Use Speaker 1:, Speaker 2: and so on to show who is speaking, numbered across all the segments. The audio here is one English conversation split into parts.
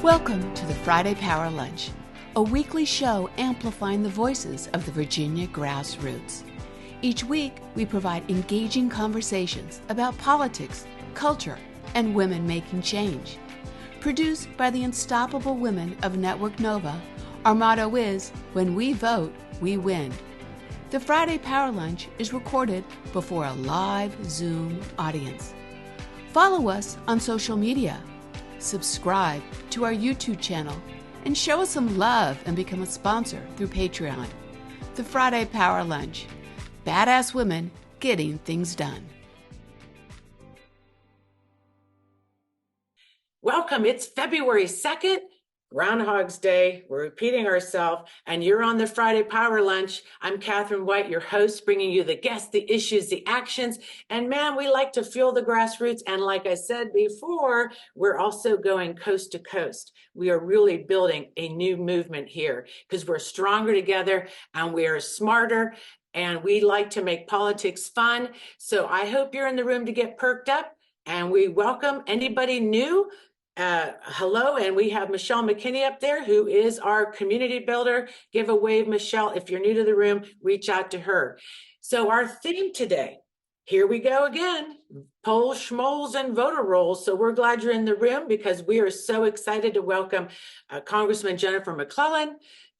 Speaker 1: Welcome to the Friday Power Lunch, a weekly show amplifying the voices of the Virginia grassroots. Each week, we provide engaging conversations about politics, culture, and women making change. Produced by the unstoppable women of Network Nova, our motto is, when we vote, we win. The Friday Power Lunch is recorded before a live Zoom audience. Follow us on social media. Subscribe to our YouTube channel and show us some love and become a sponsor through Patreon. The Friday Power Lunch. Badass women getting things done.
Speaker 2: Welcome. It's February 2nd, Groundhog's Day. We're repeating ourselves, and you're on the Friday Power Lunch. I'm Catherine White, your host, bringing you the guests, the issues, the actions. And man, we like to fuel the grassroots. And like I said before, we're also going coast to coast. We are really building a new movement here because we're stronger together and we are smarter. And we like to make politics fun. So I hope you're in the room to get perked up. And we welcome anybody new. Hello, and we have Michelle McKinney up there, who is our community builder. Give a wave, Michelle. If you're new to the room, reach out to her. So our theme today, here we go again, polls, schmoles, and voter rolls. So we're glad you're in the room because we are so excited to welcome Congressman Jennifer MCCLELLAN,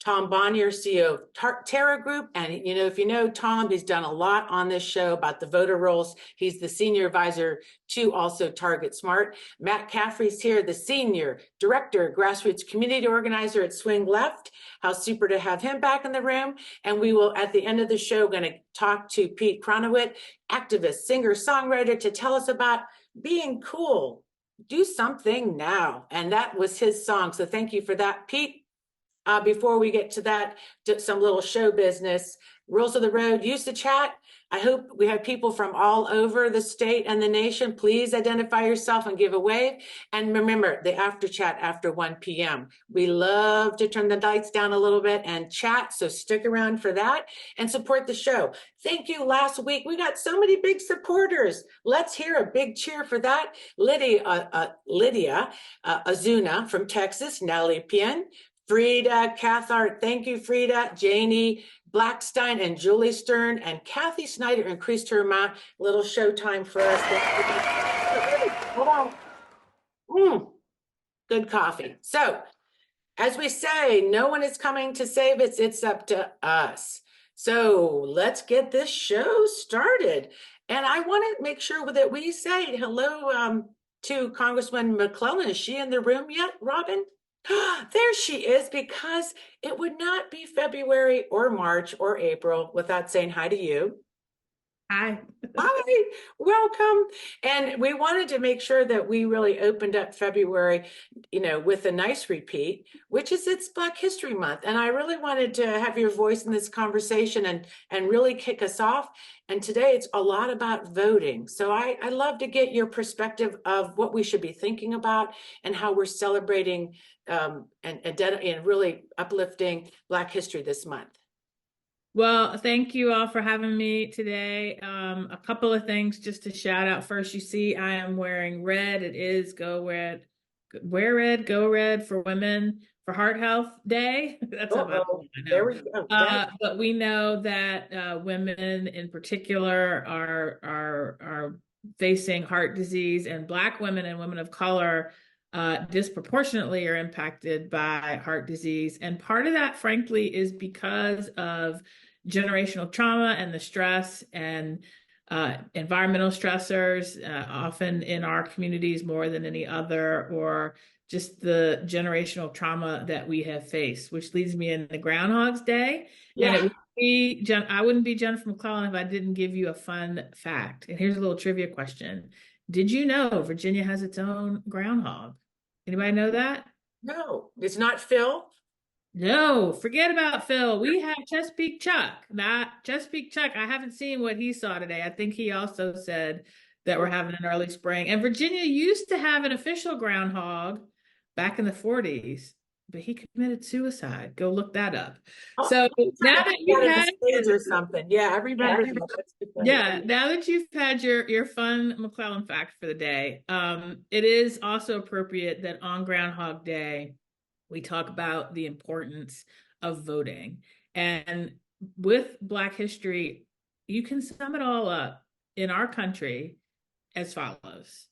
Speaker 2: Tom Bonier, CEO of Terra Group. And, if you know Tom, he's done a lot on this show about the voter rolls. He's the senior advisor to also Target Smart. Matt Caffrey's here, the senior director, grassroots community organizer at Swing Left. How super to have him back in the room. And we will, at the end of the show, going to talk to Pete Kronowitt, activist, singer, songwriter, to tell us about being cool. Do something now. And that was his song. So thank you for that, Pete. Before we get to that, some little show business. Rules of the road, use the chat. I hope we have people from all over the state and the nation. Please identify yourself and give a wave. And remember, the after chat after 1 p.m. We love to turn the lights down a little bit and chat, so stick around for that and support the show. Thank you. Last week, we got so many big supporters. Let's hear a big cheer for that. Lydia Azuna from Texas, Nellie Pien, Frida Cathart, thank you, Frida, Janie Blackstein, and Julie Stern, and Kathy Snyder increased her amount. Little showtime for us. Hold on. Good coffee. So, as we say, no one is coming to save us. It's up to us. So, let's get this show started. And I want to make sure that we say hello to Congresswoman McClellan. Is she in the room yet, Robin? There she is, because it would not be February or March or April without saying hi to you.
Speaker 3: Hi.
Speaker 2: Hi, welcome. And we wanted to make sure that we really opened up February, with a nice repeat, which is it's Black History Month. And I really wanted to have your voice in this conversation and really kick us off. And today it's a lot about voting. So I love to get your perspective of what we should be thinking about and how we're celebrating and really uplifting Black history this month.
Speaker 3: Well, thank you all for having me today. A couple of things just to shout out. First, you see I am wearing red. It is Go Red, Wear Red, Go Red for Women for Heart Health Day. That's about
Speaker 2: there we go.
Speaker 3: But we know that women in particular are facing heart disease, and Black women and women of color disproportionately are impacted by heart disease. And part of that, frankly, is because of generational trauma and the stress and environmental stressors, often in our communities more than any other, or just the generational trauma that we have faced, which leads me into Groundhog's Day. Yeah. And I wouldn't be Jennifer McClellan if I didn't give you a fun fact. And here's a little trivia question. Did you know Virginia has its own groundhog? Anybody know that?
Speaker 2: No, it's not Phil.
Speaker 3: No, forget about Phil. We have Chesapeake Chuck. Not Chesapeake Chuck. I haven't seen what he saw today. I think he also said that we're having an early spring. And Virginia used to have an official groundhog back in the 40s. but he committed suicide. Go look that up.
Speaker 2: Oh,
Speaker 3: So now that you've
Speaker 2: got
Speaker 3: had,
Speaker 2: a stage or something. Yeah, I remember that. That's good.
Speaker 3: yeah, now that you've had your fun McClellan fact for the day, it is also appropriate that on Groundhog Day, we talk about the importance of voting. And with Black history, you can sum it all up in our country as follows.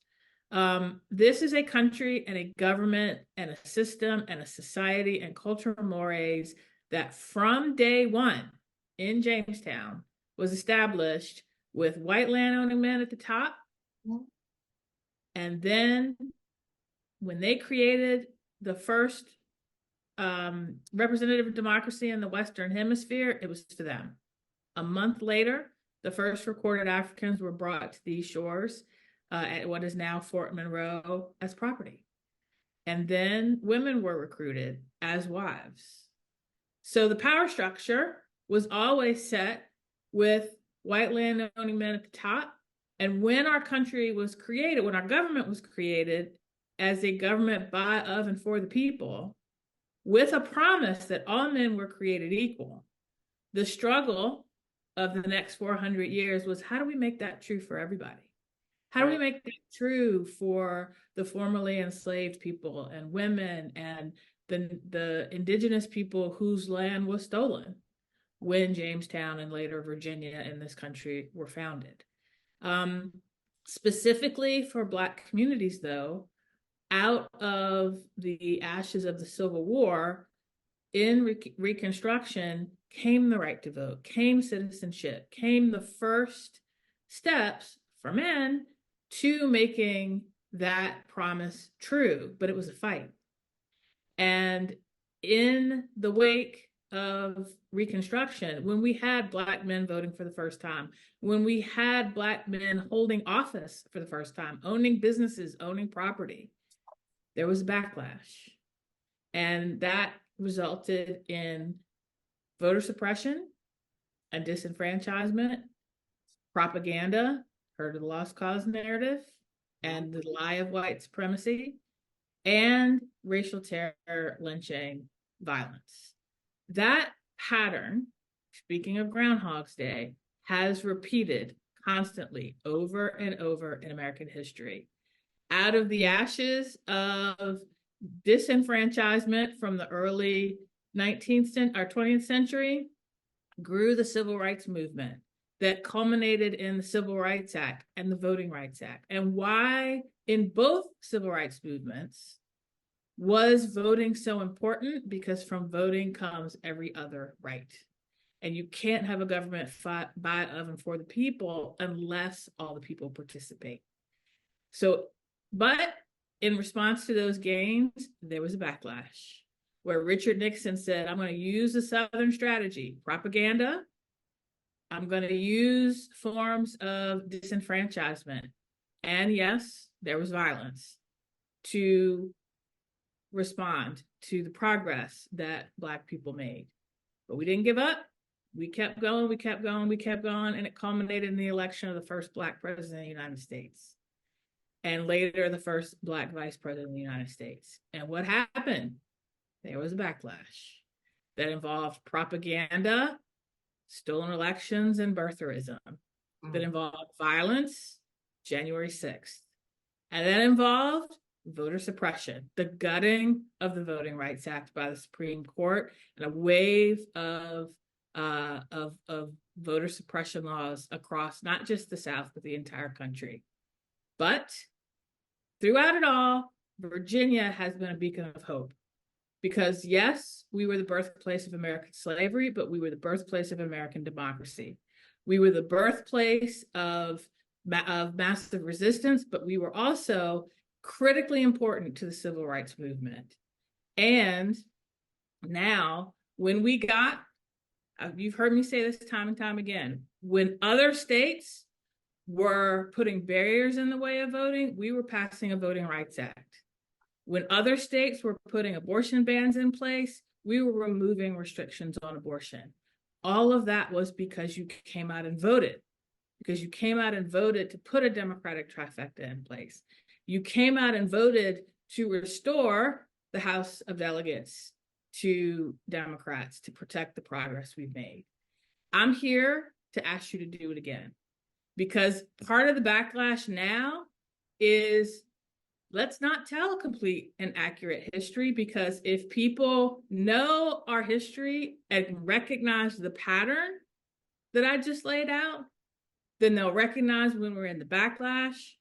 Speaker 3: This is a country and a government and a system and a society and cultural mores that from day one in Jamestown was established with white landowning men at the top. And then when they created the first representative democracy in the Western Hemisphere, it was for them. A month later, the first recorded Africans were brought to these shores at what is now Fort Monroe as property. And then women were recruited as wives. So the power structure was always set with white landowning men at the top. And when our country was created, when our government was created as a government by, of, and for the people, with a promise that all men were created equal, the struggle of the next 400 years was, how do we make that true for everybody? How do we make that true for the formerly enslaved people and women and the indigenous people whose land was stolen when Jamestown and later Virginia in this country were founded? Specifically for Black communities, though, out of the ashes of the Civil War, in Reconstruction came the right to vote, came citizenship, came the first steps for men to making that promise true, but it was a fight. And in the wake of Reconstruction, when we had Black men voting for the first time, when we had Black men holding office for the first time, owning businesses, owning property, there was a backlash. And that resulted in voter suppression and disenfranchisement, propaganda, heard of the lost cause narrative, and the lie of white supremacy, and racial terror, lynching, violence. That pattern, speaking of Groundhog's Day, has repeated constantly over and over in American history. Out of the ashes of disenfranchisement from the early 20th century grew the Civil Rights Movement that culminated in the Civil Rights Act and the Voting Rights Act. And why in both civil rights movements was voting so important? Because from voting comes every other right. And you can't have a government by, of, and for the people unless all the people participate. So, but in response to those gains, there was a backlash where Richard Nixon said, I'm going to use the Southern strategy, propaganda. I'm going to use forms of disenfranchisement. And yes, there was violence to respond to the progress that Black people made. But we didn't give up. We kept going, we kept going, we kept going, and it culminated in the election of the first Black president of the United States. And later, the first Black vice president of the United States. And what happened? There was a backlash that involved propaganda, stolen elections, and birtherism, that involved violence, January 6th. And that involved voter suppression, the gutting of the Voting Rights Act by the Supreme Court, and a wave of voter suppression laws across not just the South, but the entire country. But throughout it all, Virginia has been a beacon of hope. Because yes, we were the birthplace of American slavery, but we were the birthplace of American democracy. We were the birthplace of massive resistance, but we were also critically important to the civil rights movement. And now, when we got, you've heard me say this time and time again, when other states were putting barriers in the way of voting, we were passing a Voting Rights Act. When other states were putting abortion bans in place, we were removing restrictions on abortion. All of that was because you came out and voted, because you came out and voted to put a democratic trifecta in place. You came out and voted to restore the House of Delegates to Democrats to protect the progress we've made. I'm here to ask you to do it again, because part of the backlash now is, let's not tell a complete and accurate history, because if people know our history and recognize the pattern that I just laid out, then they'll recognize when we're in the backlash.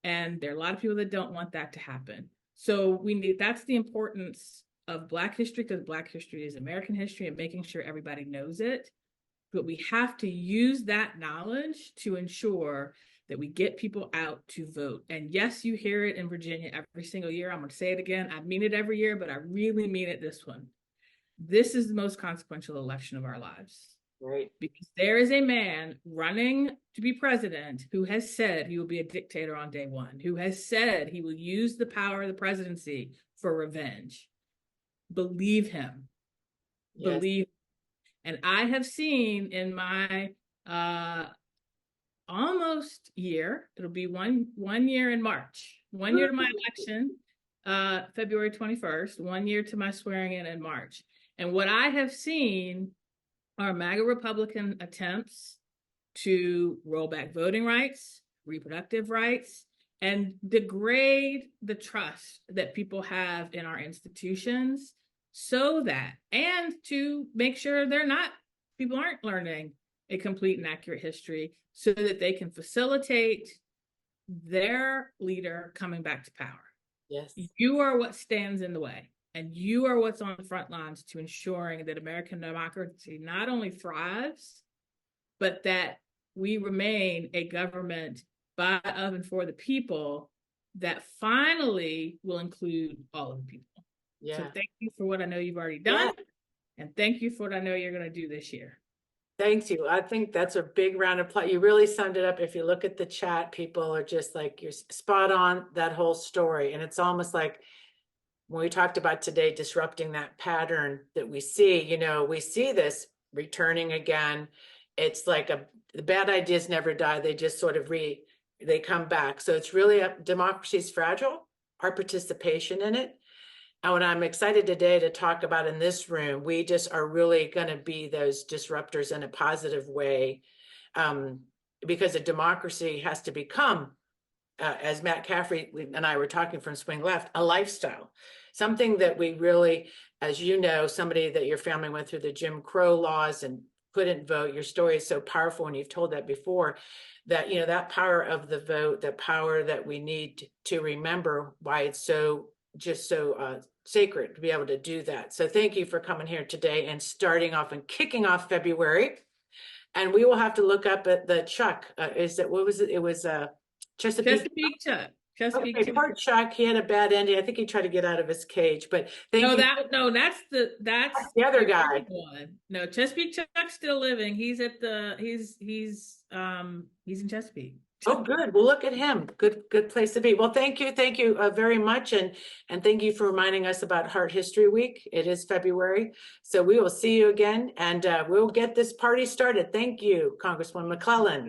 Speaker 3: And there are a lot of people that don't want that to happen. So that's the importance of Black history, because Black history is American history, and making sure everybody knows it. But we have to use that knowledge to ensure that we get people out to vote. And yes, you hear it in Virginia every single year. I'm going to say it again. I mean it every year, but I really mean it this one. This is the most consequential election of our lives.
Speaker 2: Right.
Speaker 3: Because there is a man running to be president who has said he will be a dictator on day one, who has said he will use the power of the presidency for revenge. Believe him. Yes. Believe. And I have seen in my almost year, it'll be one year in March, 1 year to my election, February 21st, 1 year to my swearing in March. And what I have seen are MAGA Republican attempts to roll back voting rights, reproductive rights, and degrade the trust that people have in our institutions, so that, and to make sure people aren't learning a complete and accurate history, so that they can facilitate their leader coming back to power.
Speaker 2: Yes.
Speaker 3: You are what stands in the way. And you are what's on the front lines to ensuring that American democracy not only thrives, but that we remain a government by, of, and for the people that finally will include all of the people.
Speaker 2: Yeah.
Speaker 3: So thank you for what I know you've already done. Yeah. And thank you for what I know you're going to do this year.
Speaker 2: Thank you. I think that's a big round of applause. You really summed it up. If you look at the chat, people are just like, you're spot on that whole story. And it's almost like, when we talked about today, disrupting that pattern that we see, we see this returning again. It's like the bad ideas never die. They just sort of they come back. So it's really, democracy is fragile, our participation in it. And what I'm excited today to talk about in this room, we just are really going to be those disruptors in a positive way, because a democracy has to become, as Matt Caffrey and I were talking from Swing Left, a lifestyle. Something that we really, as you know, somebody that your family went through the Jim Crow laws and couldn't vote. Your story is so powerful, and you've told that before, that, that power of the vote, the power that we need to remember why it's so sacred to be able to do that. So thank you for coming here today and starting off and kicking off February. And we will have to look up at the Chuck. What was it? It was Chesapeake Chuck. Okay, poor Chuck, he had a bad ending. I think he tried to get out of his cage, but
Speaker 3: that's
Speaker 2: the other guy.
Speaker 3: One. No, Chesapeake Chuck's still living. He's at he's in Chesapeake.
Speaker 2: Oh, good. Well, look at him. Good place to be. Well, thank you very much, and thank you for reminding us about Heart History Week. It is February, so we will see you again, and we'll get this party started. Thank you, Congresswoman McClellan.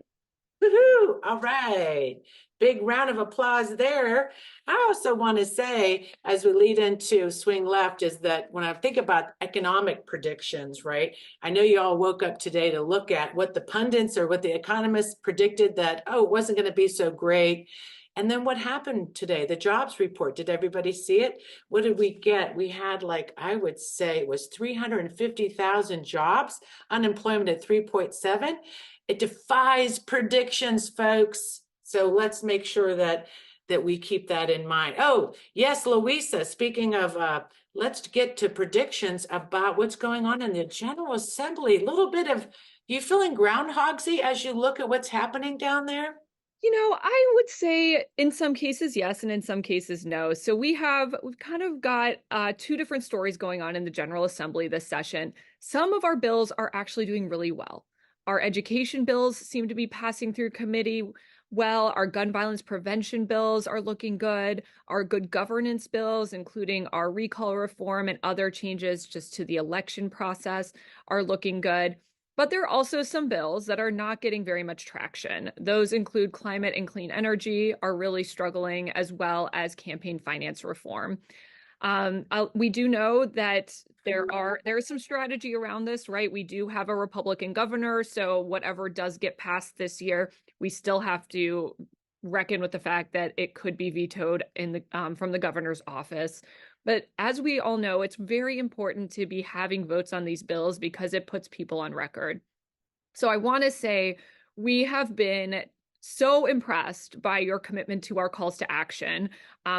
Speaker 2: Woohoo! All right. Big round of applause there. I also want to say, as we lead into Swing Left, is that when I think about economic predictions, right? I know you all woke up today to look at what the pundits or what the economists predicted that, it wasn't going to be so great. And then what happened today? The jobs report. Did everybody see it? What did we get? We had, I would say it was 350,000 jobs, unemployment at 3.7. It defies predictions, folks. So let's make sure that we keep that in mind. Oh, yes, Louisa, speaking of, let's get to predictions about what's going on in the General Assembly. A little bit of, you feeling groundhogsy as you look at what's happening down there?
Speaker 4: I would say in some cases, yes, and in some cases, no. So we've kind of got two different stories going on in the General Assembly this session. Some of our bills are actually doing really well. Our education bills seem to be passing through committee well. Our gun violence prevention bills are looking good. Our good governance bills, including our recall reform and other changes just to the election process, are looking good. But there are also some bills that are not getting very much traction. Those include climate and clean energy are really struggling, as well as campaign finance reform. We do know that there is some strategy around this, right? We do have a Republican governor, so whatever does get passed this year, we still have to reckon with the fact that it could be vetoed in the from the governor's office. But as we all know, it's very important to be having votes on these bills because it puts people on record. So I want to say we have been so impressed by your commitment to our calls to action.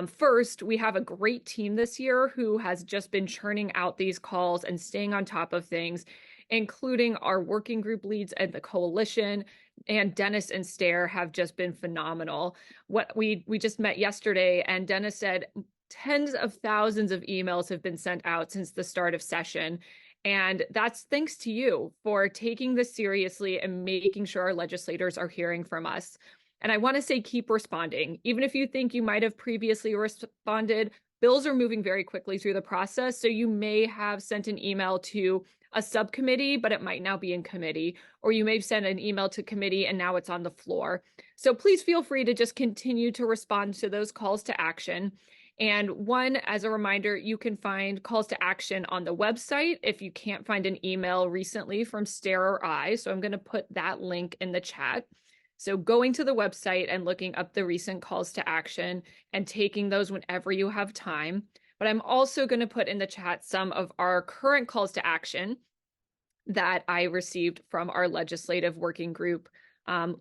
Speaker 4: First, we have a great team this year who has just been churning out these calls and staying on top of things, including our working group leads and the coalition. And Dennis and Stair have just been phenomenal. What we just met yesterday, and Dennis said tens of thousands of emails have been sent out since the start of session. And that's thanks to you for taking this seriously and making sure our legislators are hearing from us. And I want to say, keep responding. Even if you think you might have previously responded, bills are moving very quickly through the process. So you may have sent an email to a subcommittee, but it might now be in committee, or you may have sent an email to committee and now it's on the floor. So please feel free to just continue to respond to those calls to action. And one, as a reminder, you can find calls to action on the website if you can't find an email recently from Stair or I. So I'm going to put that link in the chat. So going to the website and looking up the recent calls to action and taking those whenever you have time. But I'm also going to put in the chat some of our current calls to action that I received from our legislative working group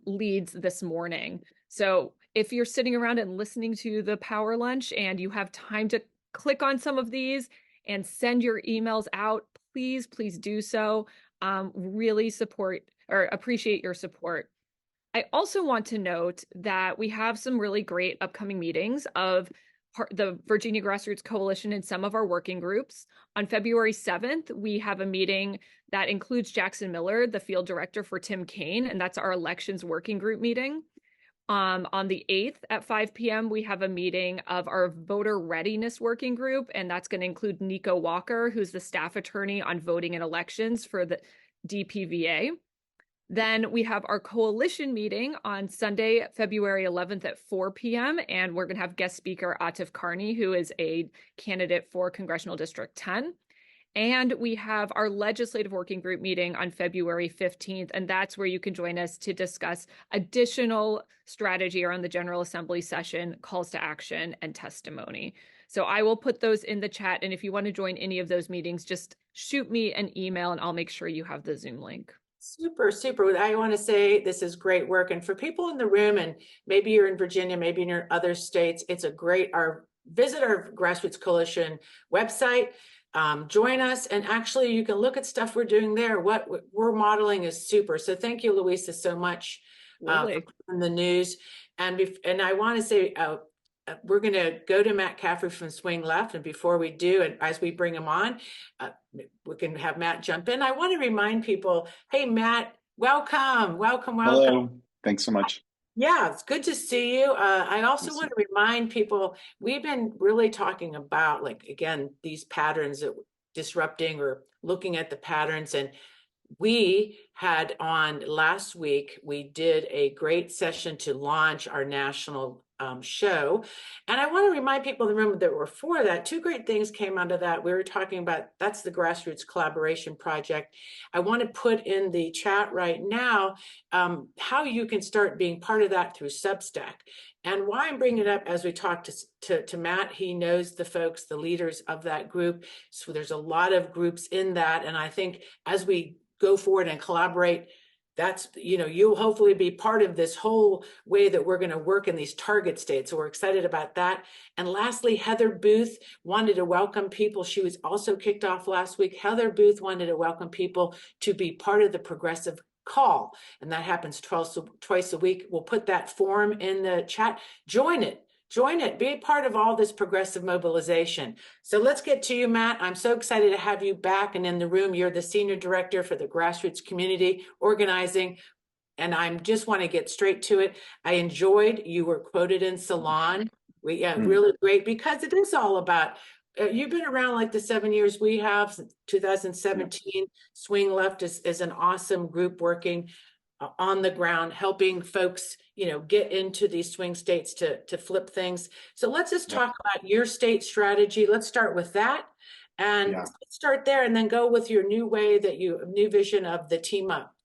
Speaker 4: leads this morning. So if you're sitting around and listening to the Power Lunch and you have time to click on some of these and send your emails out, please do so. Really support or appreciate your support. I also want to note that we have some really great upcoming meetings of the Virginia Grassroots Coalition and some of our working groups. On February 7th, we have a meeting that includes Jackson Miller, the field director for Tim Kaine, and that's our elections working group meeting. On the 8th at 5 p.m., we have a meeting of our voter readiness working group, and that's going to include Nico Walker, who's the staff attorney on voting and elections for the DPVA. Then we have our coalition meeting on Sunday, February 11th at 4 p.m., and we're going to have guest speaker Atif Karni, who is a candidate for Congressional District 10. And we have our legislative working group meeting on February 15th, and that's where you can join us to discuss additional strategy around the General Assembly session, calls to action, and testimony. So I will put those in the chat, and if you want to join any of those meetings, just shoot me an email and I'll make sure you have the Zoom link.
Speaker 2: Super. I want to say this is great work. And for people in the room, and maybe you're in Virginia, maybe in your other states, it's a great, visit our Grassroots Coalition website. Join us, and actually you can look at stuff we're doing there. What we're modeling is super. So thank you, Louisa, so much for putting the news. And I want to say we're going to go to Matt Caffrey from Swing Left, and before we do, and as we bring him on, we can have Matt jump in. I want to remind people, hey Matt, welcome.
Speaker 5: Hello, thanks so much.
Speaker 2: Yeah, it's good to see you. I also want to remind people, we've been really talking about, like, again, these patterns that disrupting or looking at the patterns. And we had on last week, we did a great session to launch our national show. And I want to remind people in the room that were for that. Two great things came out of that. We were talking about, that's the Grassroots Collaboration Project. I want to put in the chat right now how you can start being part of that through Substack. And why I'm bringing it up, as we talk to Matt, he knows the folks, the leaders of that group. So there's a lot of groups in that. And I think as we go forward and collaborate, that's, you'll hopefully be part of this whole way that we're going to work in these target states. So we're excited about that. And lastly, Heather Booth wanted to welcome people. She was also kicked off last week. Heather Booth wanted to welcome people to be part of the Progressive Call. And that happens twice a week. We'll put that form in the chat. Join it. Be a part of all this progressive mobilization. So let's get to you, Matt. I'm so excited to have you back and in the room. You're the Senior Director for the Grassroots Community Organizing. And I just want to get straight to it. I enjoyed, you were quoted in Salon. Really great, because it is all about, you've been around like the 7 years we have, 2017. Swing Left is an awesome group working on the ground, helping folks, get into these swing states to flip things. So let's just talk about your state strategy. Let's start with that. And let's start there and then go with your new vision of the team up.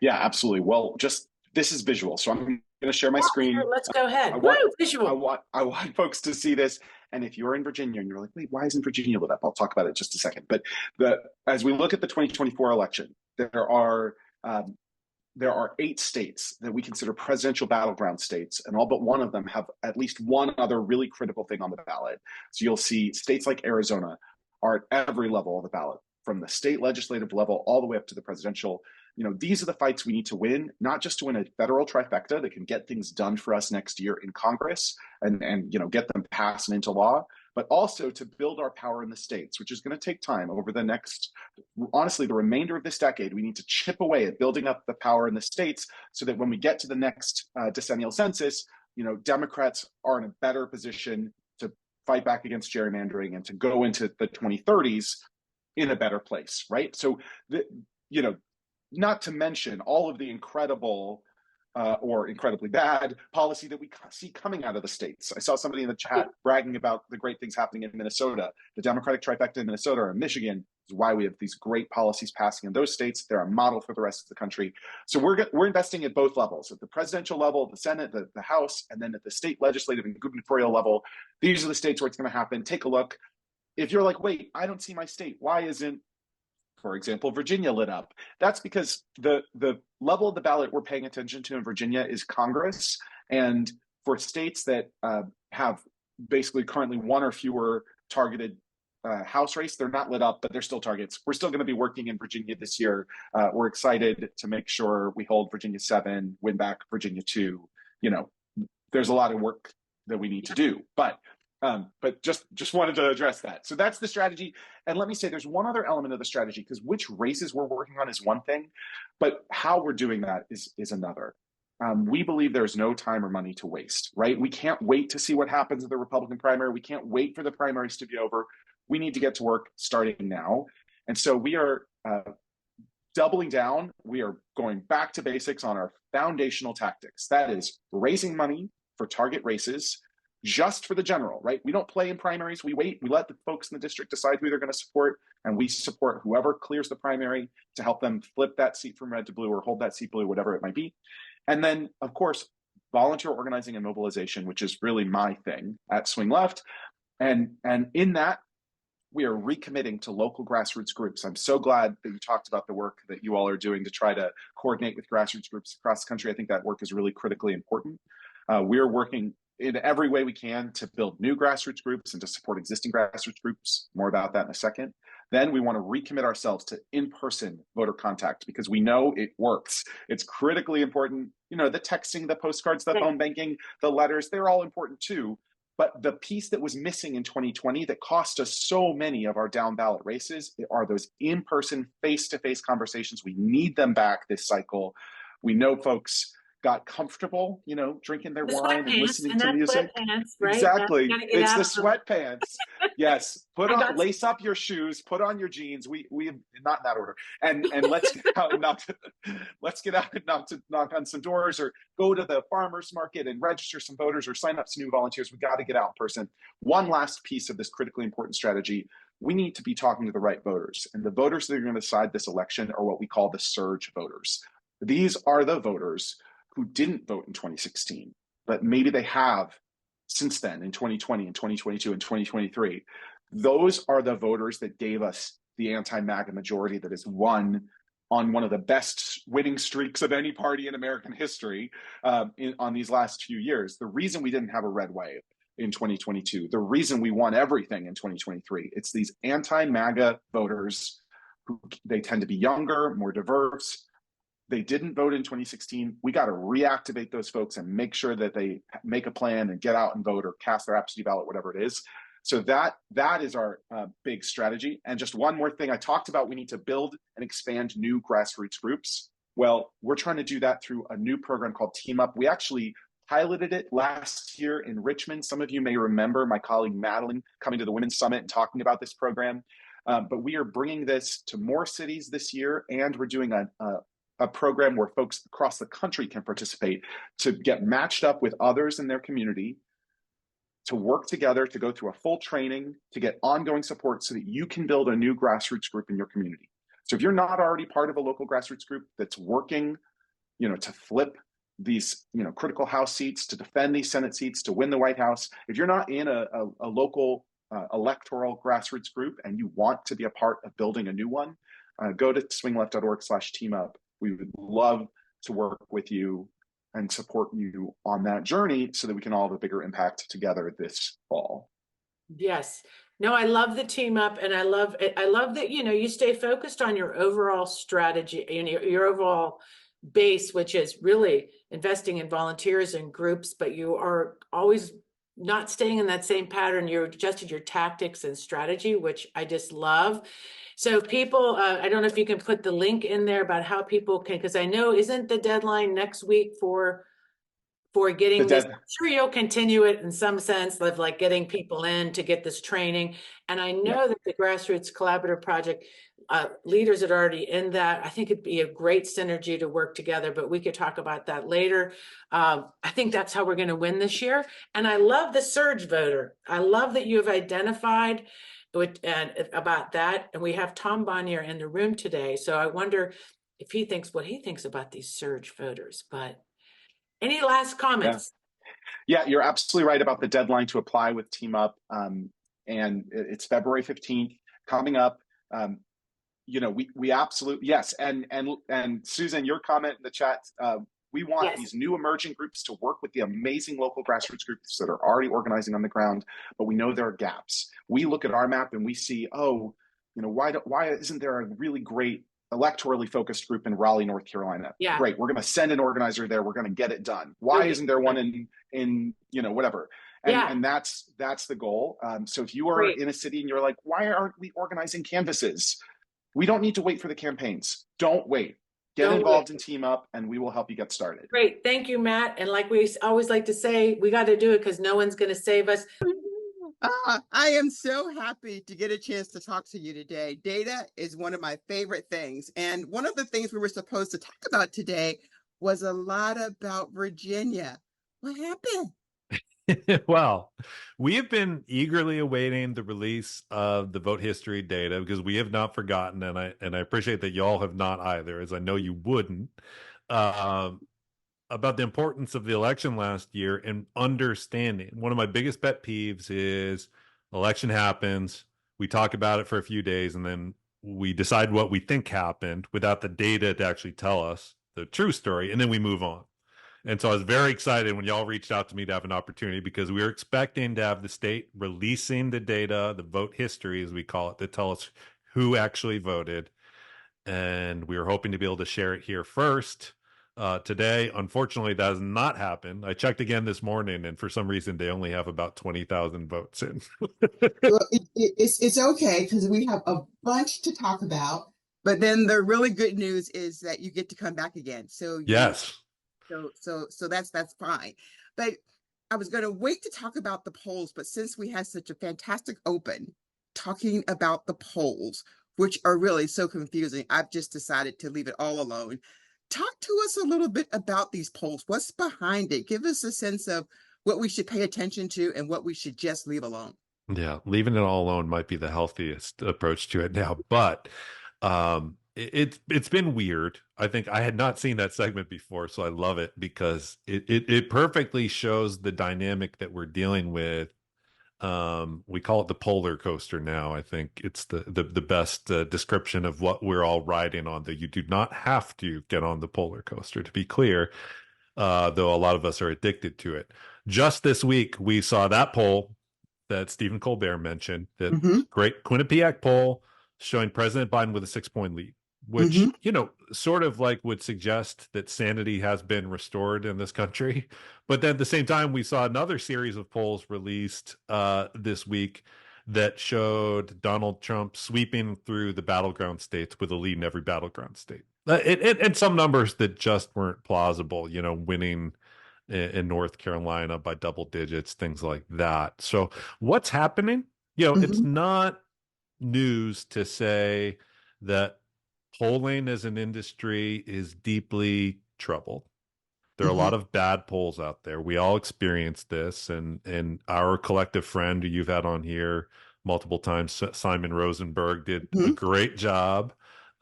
Speaker 5: Yeah, absolutely. Well, this is visual. So I'm going to share my screen.
Speaker 2: Sure, let's go ahead. Visual.
Speaker 5: I want folks to see this. And if you're in Virginia and you're like, wait, why isn't Virginia lit up? I'll talk about it in just a second. But as we look at the 2024 election, there are 8 states that we consider presidential battleground states, and all but one of them have at least one other really critical thing on the ballot. So you'll see states like Arizona are at every level of the ballot, from the state legislative level all the way up to the presidential. These are the fights we need to win, not just to win a federal trifecta that can get things done for us next year in Congress and get them passed and into law, but also to build our power in the states, which is going to take time over the next, honestly, the remainder of this decade. We need to chip away at building up the power in the states so that when we get to the next decennial census, Democrats are in a better position to fight back against gerrymandering and to go into the 2030s in a better place, right? So, not to mention all of the incredible or incredibly bad policy that we see coming out of the states. I saw somebody in the chat bragging about the great things happening in Minnesota. The Democratic trifecta in Minnesota and Michigan is why we have these great policies passing in those states. They're a model for the rest of the country. So we're investing at both levels, at the presidential level, the Senate, the House, and then at the state legislative and gubernatorial level. These are the states where it's going to happen. Take a look. If you're like, wait, I don't see my state, why isn't, for example, Virginia lit up? That's because the level of the ballot we're paying attention to in Virginia is Congress. And for states that have basically currently one or fewer targeted House race, they're not lit up, but they're still targets. We're still going to be working in Virginia this year. We're excited to make sure we hold Virginia 7, win back Virginia 2. There's a lot of work that we need to do, but just wanted to address that. So that's the strategy. And let me say, there's one other element of the strategy, because which races we're working on is one thing, but how we're doing that is another. We believe there's no time or money to waste, right? We can't wait to see what happens in the Republican primary. We can't wait for the primaries to be over. We need to get to work starting now. And so we are doubling down. We are going back to basics on our foundational tactics. That is raising money for target races, just for the general, right? We don't play in primaries. We wait. We let the folks in the district decide who they're going to support, and we support whoever clears the primary to help them flip that seat from red to blue or hold that seat blue, whatever it might be. And then, of course, volunteer organizing and mobilization, which is really my thing at Swing Left. And in that, we are recommitting to local grassroots groups. I'm so glad that you talked about the work that you all are doing to try to coordinate with grassroots groups across the country. I think that work is really critically important. We're working in every way we can to build new grassroots groups and to support existing grassroots groups. More about that in a second. Then we want to recommit ourselves to in-person voter contact, because we know it works. It's critically important. The texting, the postcards, the phone banking, the letters, they're all important too. But the piece that was missing in 2020 that cost us so many of our down ballot races are those in-person, face-to-face conversations. We need them back this cycle. We know folks got comfortable, drinking their wine and listening to music. Right? Exactly. It's the sweatpants. Yes. Lace up your shoes, put on your jeans. We not in that order. And let's get out and knock on some doors, or go to the farmers market and register some voters, or sign up some new volunteers. We got to get out in person. One last piece of this critically important strategy: we need to be talking to the right voters. And the voters that are going to decide this election are what we call the surge voters. These are the voters who didn't vote in 2016, but maybe they have since then in 2020 and 2022 and 2023. Those are the voters that gave us the anti-MAGA majority that has won on one of the best winning streaks of any party in American history on these last few years. The reason we didn't have a red wave in 2022, the reason we won everything in 2023, it's these anti-MAGA voters who they tend to be younger, more diverse. They didn't vote in 2016. We got to reactivate those folks and make sure that they make a plan and get out and vote or cast their absentee ballot, whatever it is. So that is our big strategy. And just one more thing, I talked about we need to build and expand new grassroots groups. Well, we're trying to do that through a new program called Team Up. We actually piloted it last year in Richmond. Some of you may remember my colleague Madeline coming to the Women's Summit and talking about this program. But we are bringing this to more cities this year, and we're doing a a program where folks across the country can participate to get matched up with others in their community, to work together, to go through a full training, to get ongoing support so that you can build a new grassroots group in your community. So if you're not already part of a local grassroots group that's working, to flip these, critical House seats, to defend these Senate seats, to win the White House, if you're not in a local electoral grassroots group and you want to be a part of building a new one, go to swingleft.org/teamup. We would love to work with you and support you on that journey so that we can all have a bigger impact together this fall.
Speaker 2: Yes. No, I love the team up, and I love it. I love that, you stay focused on your overall strategy and your overall base, which is really investing in volunteers and groups, but you are always not staying in that same pattern. You're adjusted your tactics and strategy, which I just love. So people, I don't know if you can put the link in there about how people can, because I know, isn't the deadline next week for getting this? I'm sure you'll continue it in some sense of like getting people in to get this training. And I know that the Grassroots Collaborative Project leaders that are already in that, I think it'd be a great synergy to work together, but we could talk about that later. I think that's how we're going to win this year. And I love the surge voter. I love that you have identified about that. And we have Tom Bonier in the room today. So I wonder if he thinks what he thinks about these surge voters. But any last comments?
Speaker 5: Yeah, you're absolutely right about the deadline to apply with Team Up. And it's February 15th coming up. We absolutely, yes. And Susan, your comment in the chat, we want these new emerging groups to work with the amazing local grassroots groups that are already organizing on the ground, but we know there are gaps. We look at our map and we see, why isn't there a really great electorally focused group in Raleigh, North Carolina? Yeah. Great. We're going to send an organizer there. We're going to get it done. Why isn't there one in whatever? And that's the goal. So if you are in a city and you're like, why aren't we organizing canvases? We don't need to wait for the campaigns. Don't wait. Get involved in Team Up, and we will help you get started.
Speaker 2: Great. Thank you, Matt. And like we always like to say, we got to do it because no one's going to save us.
Speaker 6: I am so happy to get a chance to talk to you today. Data is one of my favorite things. And one of the things we were supposed to talk about today was a lot about Virginia. What happened?
Speaker 7: Well, we have been eagerly awaiting the release of the vote history data because we have not forgotten, and I appreciate that y'all have not either, as I know you wouldn't, about the importance of the election last year and understanding. One of my biggest pet peeves is election happens, we talk about it for a few days, and then we decide what we think happened without the data to actually tell us the true story, and then we move on. And so I was very excited when y'all reached out to me to have an opportunity because we were expecting to have the state releasing the data, the vote history, as we call it, to tell us who actually voted. And we were hoping to be able to share it here first today. Unfortunately, that has not happened. I checked again this morning, and for some reason, they only have about 20,000 votes in.
Speaker 6: Well, it's okay because we have a bunch to talk about. But then the really good news is that you get to come back again. So
Speaker 7: yes.
Speaker 6: So that's fine. But I was going to wait to talk about the polls, but since we had such a fantastic open talking about the polls, which are really so confusing, I've just decided to leave it all alone. Talk to us a little bit about these polls. What's behind it? Give us a sense of what we should pay attention to and what we should just leave alone.
Speaker 7: Yeah, leaving it all alone might be the healthiest approach to it now, but it's been weird. I think I had not seen that segment before, so I love it because it perfectly shows the dynamic that we're dealing with. We call it the polar coaster now. I think it's the best description of what we're all riding on, though you do not have to get on the polar coaster, to be clear, though a lot of us are addicted to it. Just this week, we saw that poll that Stephen Colbert mentioned, that great Quinnipiac poll showing President Biden with a 6-point lead, which, sort of like would suggest that sanity has been restored in this country. But then at the same time, we saw another series of polls released this week that showed Donald Trump sweeping through the battleground states with a lead in every battleground state. And some numbers that just weren't plausible, winning in North Carolina by double digits, things like that. So what's happening? It's not news to say that polling as an industry is deeply troubled. There are a
Speaker 6: Mm-hmm.
Speaker 7: lot of bad polls out there. We all experienced this, and our collective friend who you've had on here multiple times, Simon Rosenberg, did a
Speaker 6: Mm-hmm.
Speaker 7: great job.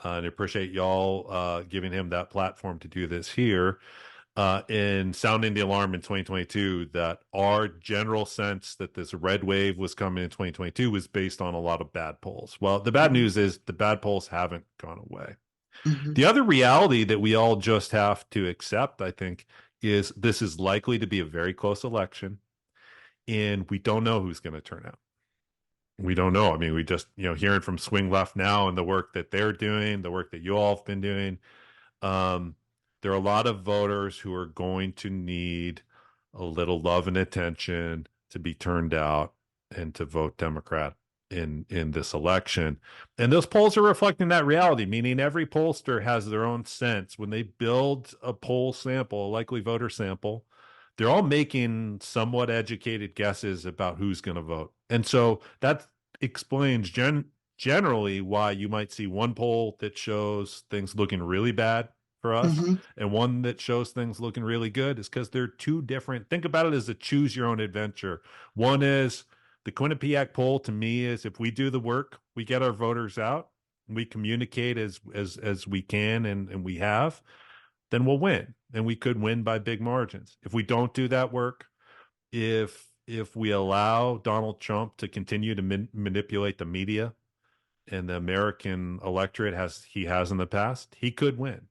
Speaker 7: And I appreciate y'all giving him that platform to do this here. In sounding the alarm in 2022 that our general sense that this red wave was coming in 2022 was based on a lot of bad polls. Well, the bad news is the bad polls haven't gone away.
Speaker 6: Mm-hmm.
Speaker 7: The other reality that we all just have to accept, I think, is this is likely to be a very close election, and we don't know who's going to turn out. We don't know. I mean, we just, hearing from Swing Left now and the work that they're doing, the work that you all have been doing. There are a lot of voters who are going to need a little love and attention to be turned out and to vote Democrat in this election. And those polls are reflecting that reality, meaning every pollster has their own sense. When they build a poll sample, a likely voter sample, they're all making somewhat educated guesses about who's going to vote. And so that explains generally why you might see one poll that shows things looking really bad for us,
Speaker 6: Mm-hmm.
Speaker 7: and one that shows things looking really good, is because they're two different. Think about it as a choose your own adventure. One is the Quinnipiac poll. To me, is if we do the work, we get our voters out, we communicate as we can, and we have, then we'll win, and we could win by big margins. If we don't do that work, if we allow Donald Trump to continue to manipulate the media and the American electorate as he has in the past, he could win.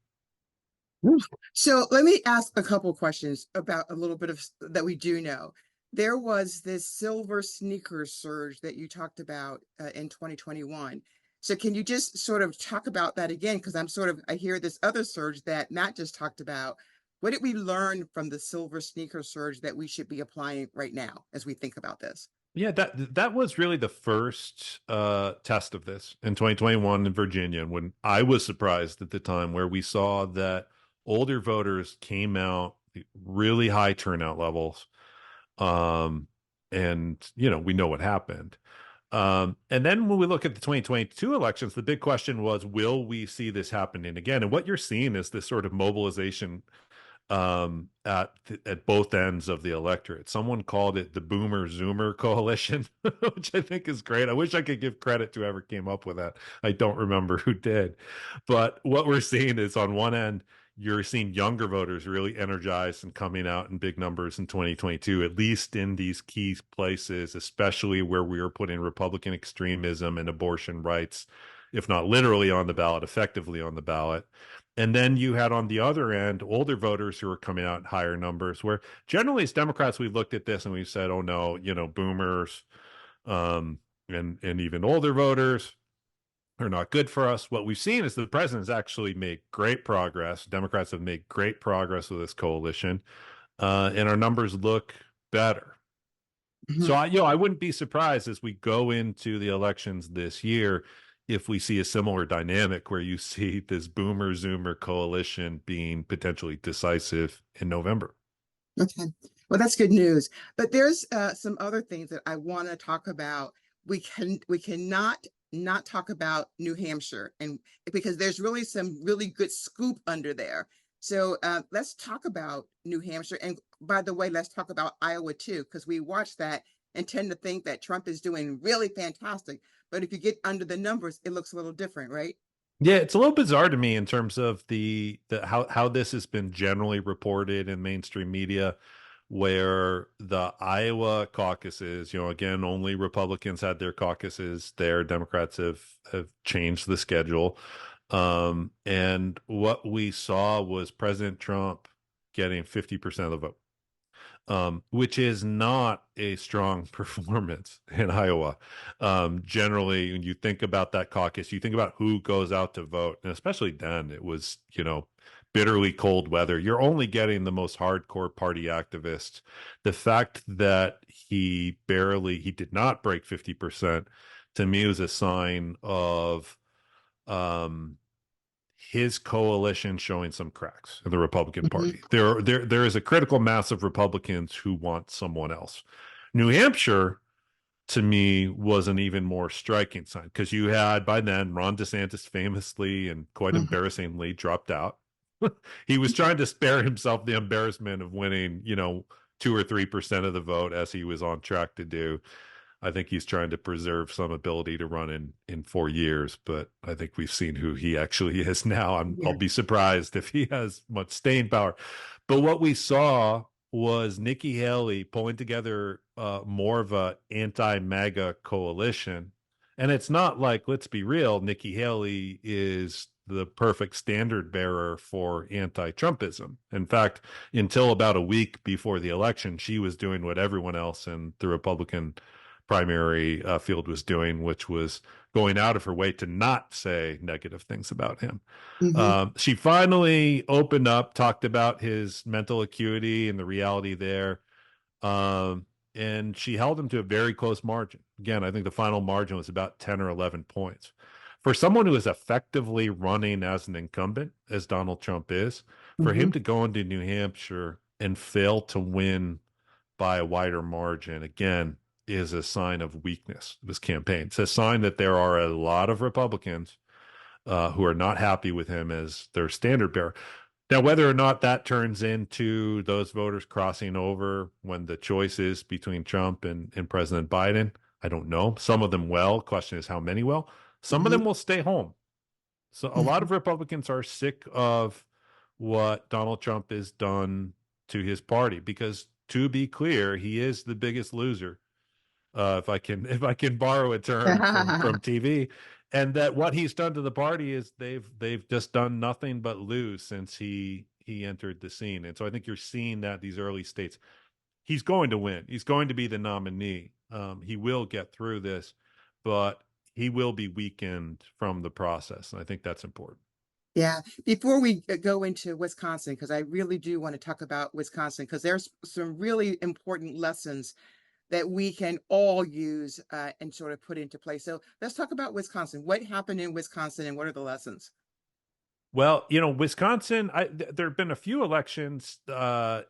Speaker 6: So let me ask a couple questions about a little bit of that we do know. There was this silver sneaker surge that you talked about in 2021. So can you just sort of talk about that again? Because I hear this other surge that Matt just talked about. What did we learn from the silver sneaker surge that we should be applying right now as we think about this?
Speaker 7: Yeah, that was really the first test of this in 2021 in Virginia, when I was surprised at the time, where we saw that older voters came out, really high turnout levels. And, we know what happened. And then when we look at the 2022 elections, the big question was, will we see this happening again? And what you're seeing is this sort of mobilization at both ends of the electorate. Someone called it the Boomer Zoomer coalition, which I think is great. I wish I could give credit to whoever came up with that. I don't remember who did. But what we're seeing is, on one end, you're seeing younger voters really energized and coming out in big numbers in 2022, at least in these key places, especially where we are putting Republican extremism and abortion rights, if not literally on the ballot, effectively on the ballot. And then you had on the other end older voters who are coming out in higher numbers, where generally as Democrats, we've looked at this and we've said, oh no, boomers and even older voters are not good for us. What we've seen is the president's actually made great progress. Democrats have made great progress with this coalition, and our numbers look better. Mm-hmm. So I wouldn't be surprised as we go into the elections this year if we see a similar dynamic where you see this Boomer Zoomer coalition being potentially decisive in November.
Speaker 6: Okay, well, that's good news. But there's some other things that I want to talk about. We cannot not talk about New Hampshire, and because there's really some really good scoop under there. So let's talk about New Hampshire. And by the way, let's talk about Iowa too, because we watch that and tend to think that Trump is doing really fantastic. But if you get under the numbers, it looks a little different, right?
Speaker 7: Yeah, it's a little bizarre to me in terms of the how this has been generally reported in mainstream media, where the Iowa caucuses, again, only Republicans had their caucuses there. Democrats have changed the schedule. And what we saw was President Trump getting 50% of the vote. Which is not a strong performance in Iowa. Generally, when you think about that caucus, you think about who goes out to vote. And especially then, it was, bitterly cold weather. You're only getting the most hardcore party activists. The fact that he did not break 50%, to me was a sign of his coalition showing some cracks in the Republican Party. There is a critical mass of Republicans who want someone else. New Hampshire, to me was an even more striking sign, because you had by then Ron DeSantis famously and quite embarrassingly dropped out. He was trying to spare himself the embarrassment of winning, 2 or 3% of the vote, as he was on track to do. I think he's trying to preserve some ability to run in 4 years, but I think we've seen who he actually is now. I'll be surprised if he has much staying power. But what we saw was Nikki Haley pulling together more of a anti-MAGA coalition. And it's not like, let's be real, Nikki Haley is the perfect standard bearer for anti-Trumpism. In fact, until about a week before the election, she was doing what everyone else in the Republican primary field was doing, which was going out of her way to not say negative things about him. She finally opened up, talked about his mental acuity and the reality there. And she held him to a very close margin. Again, I think the final margin was about 10 or 11 points. For someone who is effectively running as an incumbent, as Donald Trump is, for him to go into New Hampshire and fail to win by a wider margin, again, is a sign of weakness of his campaign. It's a sign that there are a lot of Republicans who are not happy with him as their standard bearer. Now, whether or not that turns into those voters crossing over when the choice is between Trump and President Biden, I don't know. Some of them will. Question is how many will. Some of them will stay home. So a lot of Republicans are sick of what Donald Trump has done to his party, because, to be clear, he is the biggest loser. If I can borrow a term from TV, and that what he's done to the party is they've just done nothing but lose since he entered the scene. And so I think you're seeing that these early states, he's going to win. He's going to be the nominee. He will get through this, but he will be weakened from the process. And I think that's important.
Speaker 6: Yeah. Before we go into Wisconsin, because I really do want to talk about Wisconsin, because there's some really important lessons that we can all use and sort of put into place. So let's talk about Wisconsin. What happened in Wisconsin and what are the lessons?
Speaker 7: Well, Wisconsin, there have been a few elections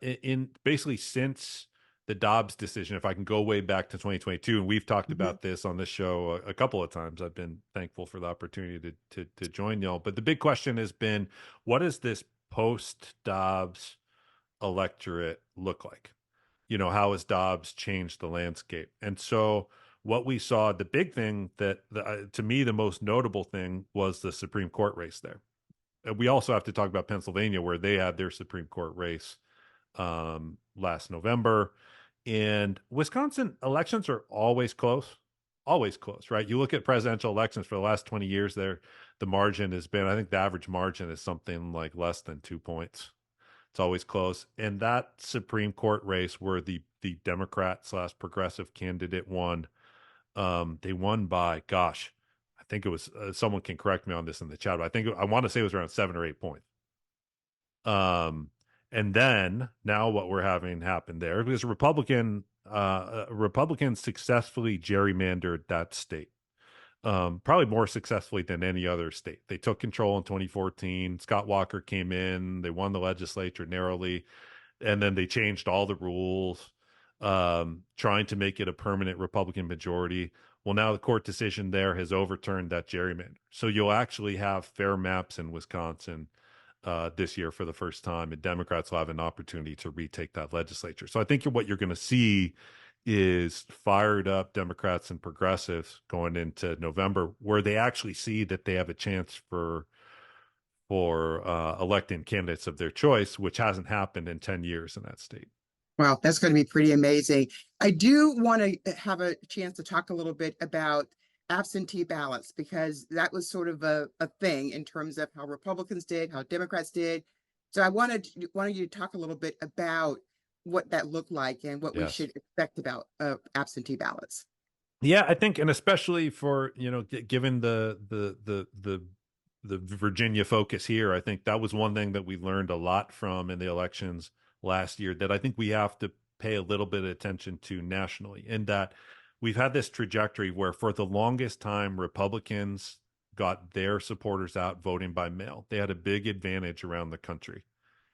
Speaker 7: in basically since the Dobbs decision, if I can go way back to 2022. And we've talked about this on this show a couple of times. I've been thankful for the opportunity to join y'all. But the big question has been, what does this post-Dobbs electorate look like? How has Dobbs changed the landscape? And so what we saw, the big thing that, to me, the most notable thing was the Supreme Court race there. And we also have to talk about Pennsylvania, where they had their Supreme Court race last November. And Wisconsin elections are always close, right? You look at presidential elections for the last 20 years there, the margin has been, I think the average margin is something like less than 2 points. It's always close. And that Supreme Court race where the Democrat/progressive candidate won, they won by, gosh, I think it was, someone can correct me on this in the chat, but I want to say it was around 7 or 8 points. And then now what we're having happen there, because Republicans successfully gerrymandered that state. Probably more successfully than any other state. They took control in 2014. Scott Walker came in. They won the legislature narrowly. And then they changed all the rules, trying to make it a permanent Republican majority. Well, now the court decision there has overturned that gerrymander. So you'll actually have fair maps in Wisconsin this year for the first time, and Democrats will have an opportunity to retake that legislature. So I think what you're going to see is fired up Democrats and progressives going into November, where they actually see that they have a chance for electing candidates of their choice, which hasn't happened in 10 years in that state.
Speaker 6: Wow, that's going to be pretty amazing. I do want to have a chance to talk a little bit about absentee ballots, because that was sort of a thing in terms of how Republicans did, how Democrats did. So I wanted you to talk a little bit about what that looked like and what we should expect about absentee ballots.
Speaker 7: Yeah, I think, and especially for, given the Virginia focus here, I think that was one thing that we learned a lot from in the elections last year that I think we have to pay a little bit of attention to nationally, in that we've had this trajectory where for the longest time, Republicans got their supporters out voting by mail. They had a big advantage around the country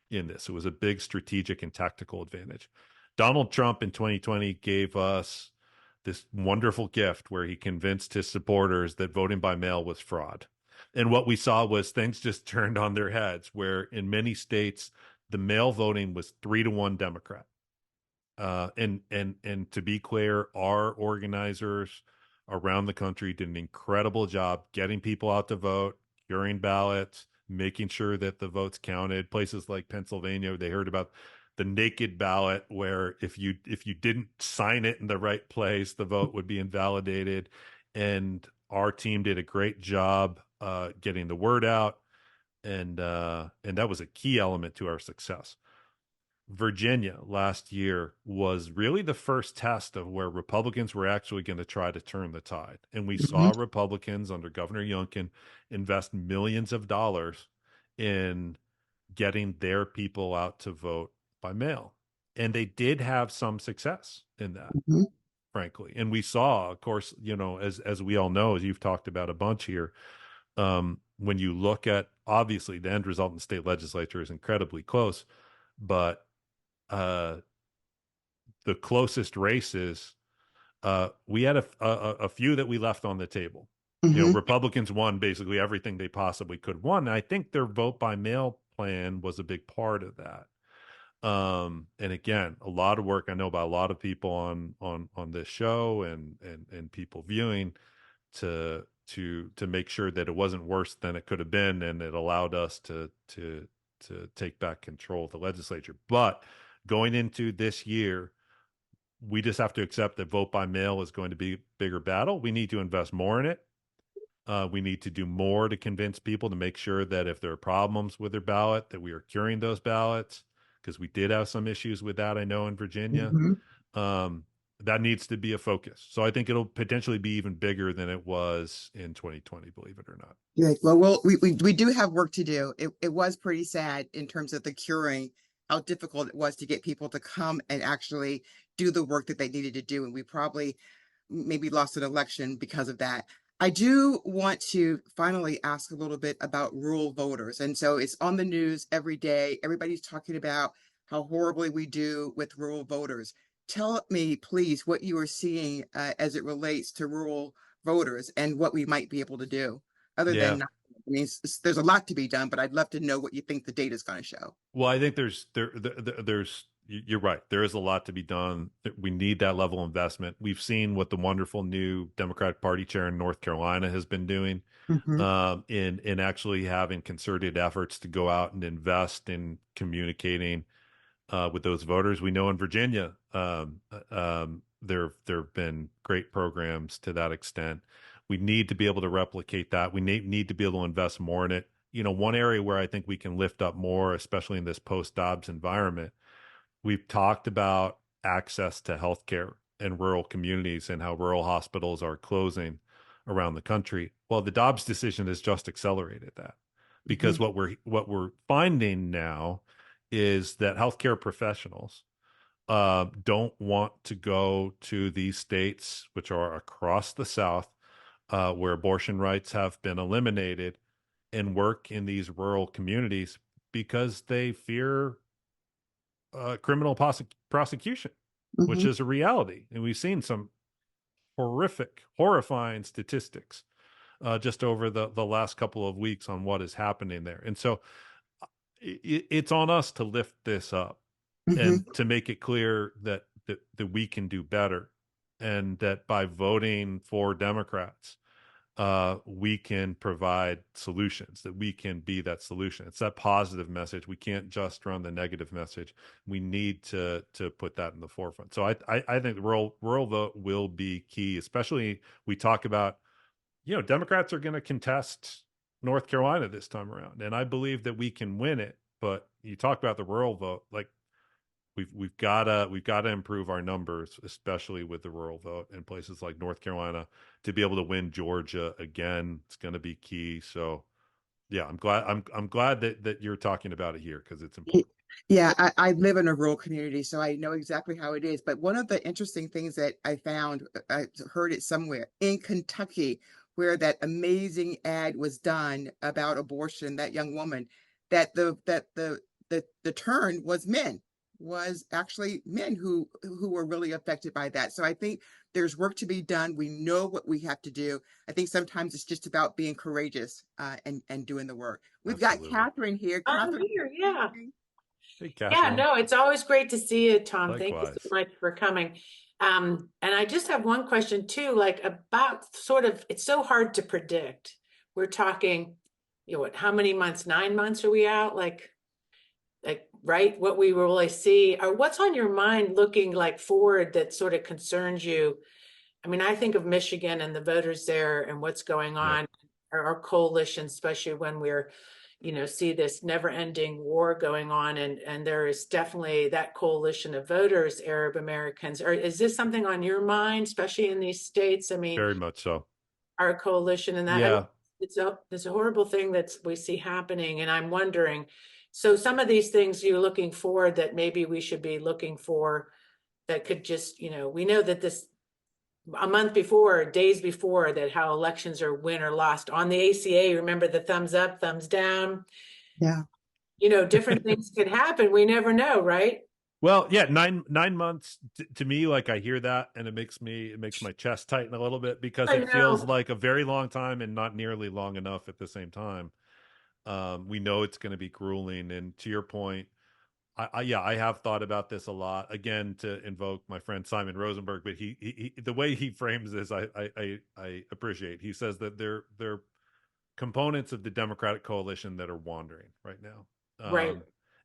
Speaker 7: in this. It was a big strategic and tactical advantage. Donald Trump in 2020 gave us this wonderful gift where he convinced his supporters that voting by mail was fraud. And what we saw was things just turned on their heads, where in many states, the mail voting was 3-1 Democrat. And to be clear, our organizers around the country did an incredible job getting people out to vote, curing ballots, making sure that the votes counted. Places like Pennsylvania, they heard about the naked ballot, where if you didn't sign it in the right place, the vote would be invalidated. And our team did a great job getting the word out, and that was a key element to our success. Virginia last year was really the first test of where Republicans were actually going to try to turn the tide. And we saw Republicans under Governor Youngkin invest millions of dollars in getting their people out to vote by mail. And they did have some success in that, frankly. And we saw, of course, as we all know, as you've talked about a bunch here, when you look at, obviously, the end result in the state legislature is incredibly close, but the closest races, we had a few that we left on the table. Republicans won basically everything they possibly could won. And I think their vote by mail plan was a big part of that. And again, a lot of work I know by a lot of people on this show and people viewing to make sure that it wasn't worse than it could have been, and it allowed us to take back control of the legislature. But going into this year, we just have to accept that vote by mail is going to be a bigger battle. We need to invest more in it. We need to do more to convince people to make sure that if there are problems with their ballot, that we are curing those ballots, because we did have some issues with that, I know, in Virginia. That needs to be a focus. So I think it'll potentially be even bigger than it was in 2020, believe it or not.
Speaker 6: Yeah, well, we do have work to do. It was pretty sad in terms of the curing, how difficult it was to get people to come and actually do the work that they needed to do. And we probably maybe lost an election because of that. I do want to finally ask a little bit about rural voters. And so it's on the news every day. Everybody's talking about how horribly we do with rural voters. Tell me, please, what you are seeing as it relates to rural voters and what we might be able to do other than, I mean, there's a lot to be done, but I'd love to know what you think the data is going to show.
Speaker 7: Well, I think there's you're right. There is a lot to be done. We need that level of investment. We've seen what the wonderful new Democratic Party chair in North Carolina has been doing in actually having concerted efforts to go out and invest in communicating with those voters. We know in Virginia, there have been great programs to that extent. We need to be able to replicate that. We need to be able to invest more in it. One area where I think we can lift up more, especially in this post-Dobbs environment, we've talked about access to healthcare in rural communities and how rural hospitals are closing around the country. Well, the Dobbs decision has just accelerated that, because what we're finding now is that healthcare professionals don't want to go to these states, which are across the South, where abortion rights have been eliminated, and work in these rural communities because they fear criminal prosecution, which is a reality. And we've seen some horrifying statistics just over the last couple of weeks on what is happening there. And so it's on us to lift this up and to make it clear that we can do better, and that by voting for Democrats, we can provide solutions, that we can be that solution. It's that positive message. We can't just run the negative message. We need to put that in the forefront. So I think the rural vote will be key, especially we talk about, Democrats are going to contest North Carolina this time around, and I believe that we can win it. But you talk about the rural vote, like we've got to improve our numbers, especially with the rural vote in places like North Carolina. To be able to win Georgia again, it's going to be key. So, yeah, I'm glad that you're talking about it here, because it's important.
Speaker 6: Yeah, I live in a rural community, so I know exactly how it is. But one of the interesting things that I found, I heard it somewhere in Kentucky, where that amazing ad was done about abortion, that young woman, that the turn was men. was actually men who were really affected by that. So I think there's work to be done. We know what we have to do. I think sometimes it's just about being courageous and doing the work. We've
Speaker 7: Absolutely.
Speaker 6: got Catherine here.
Speaker 2: I'm
Speaker 6: Catherine,
Speaker 2: here, yeah.
Speaker 7: Hey,
Speaker 2: Yeah,
Speaker 7: Catherine.
Speaker 2: no, it's always great to see you, Tom. Thank you
Speaker 7: Likewise.
Speaker 2: so much for coming. And I just have one question too, like about sort of, it's so hard to predict. We're talking, you know, what, how many months? 9 months are we out? Like, right, what we will really see, or what's on your mind looking like forward that sort of concerns you? I mean, I think of Michigan and the voters there and what's going on, our coalition, especially when we're, you know, see this never-ending war going on, and there is definitely that coalition of voters, Arab Americans. Or is this something on your mind, especially in these states? I mean,
Speaker 7: Very much so.
Speaker 2: Our coalition and that.
Speaker 7: Yeah.
Speaker 2: I mean, it's a horrible thing that we see happening, and I'm wondering. So some of these things you're looking for that maybe we should be looking for that could just, you know, we know that this a month before, days before, that how elections are win or lost on the ACA. Remember the thumbs up, thumbs down.
Speaker 6: Yeah.
Speaker 2: You know, different things could happen. We never know, right?
Speaker 7: Well, yeah, 9 months to me, like I hear that and it makes my chest tighten a little bit because it feels like a very long time and not nearly long enough at the same time. We know it's going to be grueling, and to your point, I have thought about this a lot. Again, to invoke my friend Simon Rosenberg, but he the way he frames this, I appreciate. He says that they're components of the Democratic coalition that are wandering right now,
Speaker 2: Right.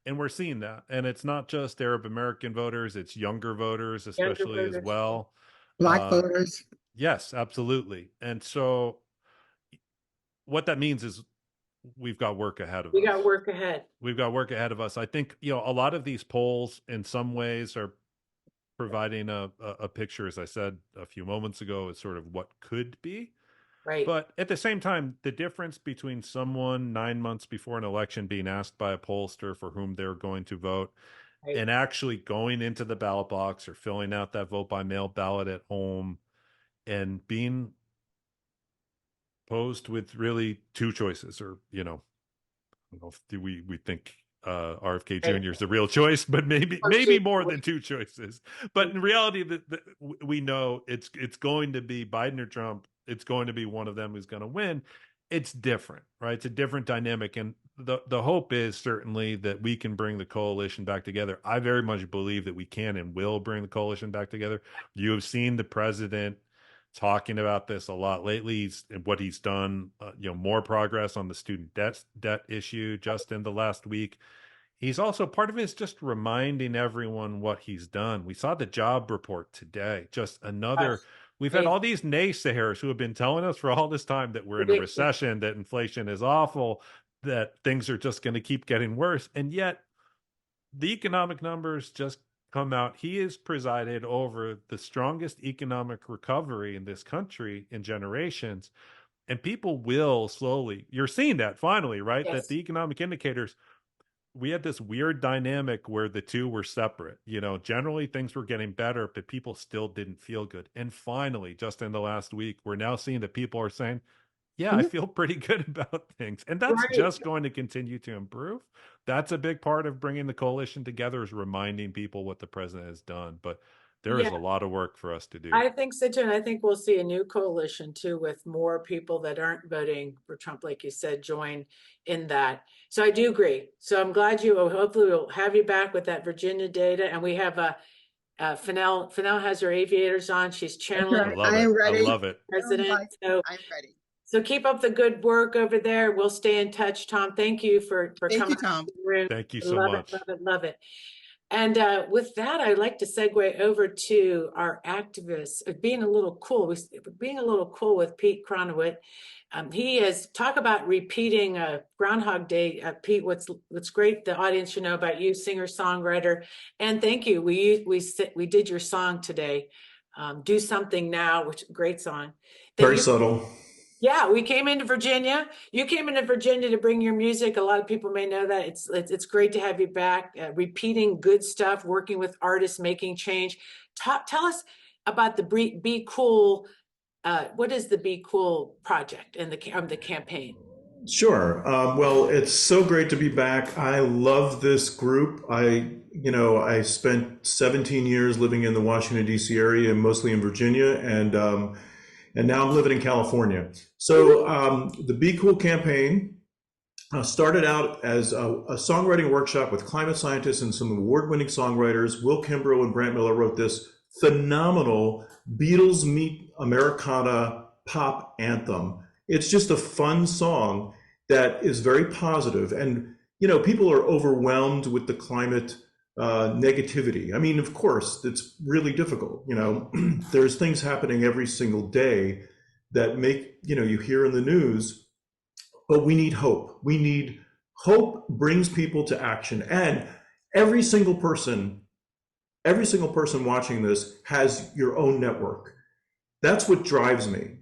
Speaker 7: and we're seeing that. And it's not just Arab American voters; it's younger voters, especially as well.
Speaker 6: Black voters.
Speaker 7: Yes, absolutely. And so, what that means is we've got work ahead of us.
Speaker 2: We got work ahead.
Speaker 7: We've got work ahead of us. I think, you know, a lot of these polls in some ways are providing a picture, as I said a few moments ago, is sort of what could be.
Speaker 2: Right.
Speaker 7: But at the same time, the difference between someone 9 months before an election being asked by a pollster for whom they're going to vote and actually going into the ballot box or filling out that vote by mail ballot at home and being posed with really two choices, or, you know, I don't know if we think RFK Jr. is the real choice, but maybe more than two choices. But in reality, we know it's going to be Biden or Trump. It's going to be one of them who's going to win. It's different, right? It's a different dynamic, and the hope is certainly that we can bring the coalition back together. I very much believe that we can and will bring the coalition back together. You have seen the president talking about this a lot lately. What he's done, you know, more progress on the student debt issue just in the last week. He's also, part of it is just reminding everyone what he's done. We saw the job report today, just another. We've had all these naysayers who have been telling us for all this time that we're in a recession, that inflation is awful, that things are just going to keep getting worse. And yet the economic numbers just come out. He has presided over the strongest economic recovery in this country in generations. And people will slowly, you're seeing that finally, right?
Speaker 2: Yes.
Speaker 7: That the economic indicators, we had this weird dynamic where the two were separate. You know, generally things were getting better, but people still didn't feel good. And finally, just in the last week, we're now seeing that people are saying, yeah, I feel pretty good about things. And that's just going to continue to improve. That's a big part of bringing the coalition together, is reminding people what the president has done. But there is a lot of work for us to do.
Speaker 2: I think so too. And I think we'll see a new coalition too, with more people that aren't voting for Trump, like you said, join in that. So I do agree. So I'm glad hopefully we'll have you back with that Virginia data. And we have Fennell has her aviators on. She's channeling.
Speaker 6: I am ready.
Speaker 7: I love it.
Speaker 2: President. So
Speaker 6: I'm ready.
Speaker 2: So keep up the good work over there. We'll stay in touch, Tom. Thank you for
Speaker 6: Thank
Speaker 2: coming.
Speaker 6: You, Tom.
Speaker 7: Thank you so much.
Speaker 2: Love it. And with that, I'd like to segue over to our activists being a little cool with Pete Kronowitt. He has talk about repeating Groundhog Day. Pete, what's great, the audience should know about you, singer songwriter, and thank you. We did your song today, "Do Something Now," which great song.
Speaker 8: Very subtle.
Speaker 2: Yeah, we came into Virginia. You came into Virginia to bring your music. A lot of people may know that. It's great to have you back, repeating good stuff, working with artists, making change. Tell us about the Be Cool. What is the Be Cool project and the campaign?
Speaker 8: Sure. Well, it's so great to be back. I love this group. I spent 17 years living in the Washington D.C. area, mostly in Virginia, and now I'm living in California. So the Be Cool campaign started out as a songwriting workshop with climate scientists and some award-winning songwriters. Will Kimbrough and Brant Miller wrote this phenomenal Beatles meet Americana pop anthem. It's just a fun song that is very positive. And, people are overwhelmed with the climate negativity. I mean, of course, it's really difficult. There's things happening every single day that make, you hear in the news, but we need hope. Hope brings people to action. And every single person watching this has your own network. That's what drives me.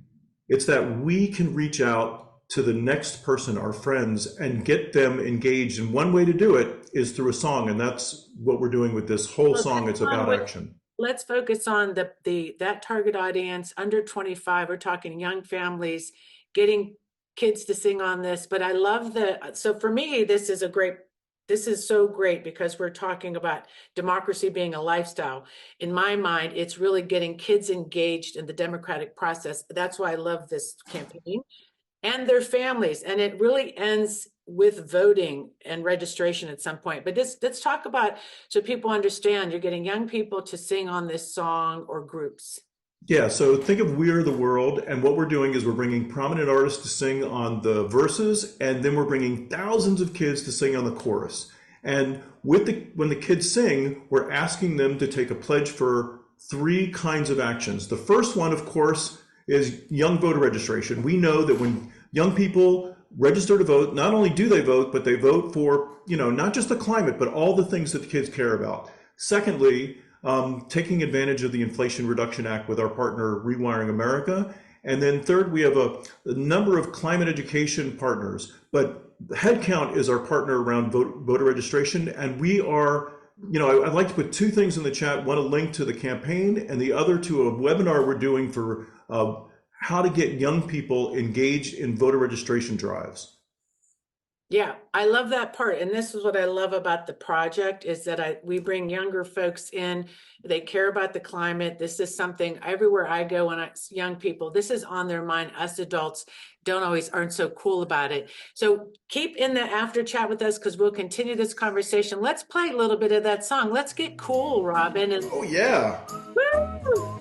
Speaker 8: It's that we can reach out to the next person, our friends, and get them engaged. And one way to do it is through a song. And that's what we're doing with this whole song. It's about action.
Speaker 2: Let's focus on that target audience under 25. We're talking young families, getting kids to sing on this. But I love so for me, this is so great because we're talking about democracy being a lifestyle. In my mind, it's really getting kids engaged in the democratic process. That's why I love this campaign and their families. And it really ends with voting and registration at some point. But let's talk about, so people understand, you're getting young people to sing on this song or groups.
Speaker 8: Yeah, so think of We Are the World, and what we're doing is we're bringing prominent artists to sing on the verses, and then we're bringing thousands of kids to sing on the chorus. And when the kids sing, we're asking them to take a pledge for 3 kinds of actions. The first one, of course, is young voter registration. We know that when young people register to vote, not only do they vote, but they vote for, not just the climate, but all the things that the kids care about. Secondly, taking advantage of the Inflation Reduction Act with our partner Rewiring America. And then third, we have a number of climate education partners, but Headcount is our partner around voter registration. And we are, I'd like to put 2 things in the chat, one a link to the campaign and the other to a webinar we're doing for how to get young people engaged in voter registration drives.
Speaker 2: Yeah, I love that part. And this is what I love about the project is that we bring younger folks in. They care about the climate. This is something everywhere I go when young people, this is on their mind. Us adults aren't so cool about it. So keep in the after chat with us because we'll continue this conversation. Let's play a little bit of that song. Let's get cool, Robin.
Speaker 8: Oh, yeah.
Speaker 2: Woo!